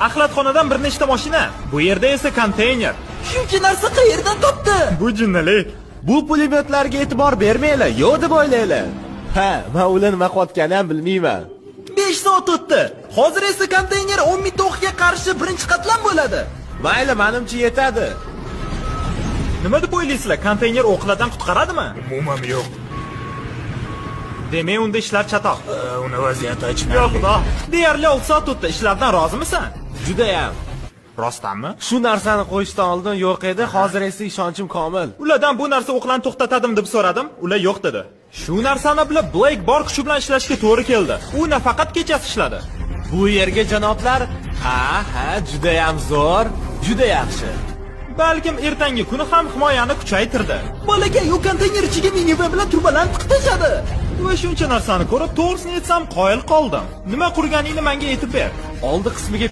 Axlatxonadan bir nechta mashina. Bu yerda esa konteyner. Shuncha narsa qayerdan topdi? Bu jinnalik. Bu pulemyotlarga e'tibor bermanglar, yo'q deb o'ylanglar. Ha, men ular nima qilayotganini ham bilmayman. 5 soat o'tdi. Hozir esa konteyner 10 ming o'qqa qarshi birinchi qatlam bo'ladi. Mayli, menimcha yetadi. Nima deb o'ylaysizlar? Konteyner o'qlardan qutqaradimi? Umuman yo'q. Demak, unda ishlar chatoq. Uni vaziyati Yo'q, achinarli. xudo. Deyarli 6 soat o'tdi. Ishlardan rozimisan? Juda ham. Rostdanmi? Shu narsani qo'yishdan oldin yo'q edi, hozir esa ishonchim komil. Ulardan bu narsa o'qlarni to'xtatadimi deb so'radim. Ular yo'q dedi. Shu narsani bilib Blake bor kuchi bilan ishlashga to'g'ri keldi. U nafaqat kechasi ishladi. Bu yerga janoblar, ha, juda ham zo'r, juda yaxshi. Balkim ertangi kuni ham himoyani kuchaytirdi. Bolaga yo'q konteyner ichiga miniva bilan turbalarni tiqtashadi. Va shuncha narsani ko'rib, to'g'risini aytsam qoyil qoldim. Nima qurganingni menga aytib ber. Oldi qismiga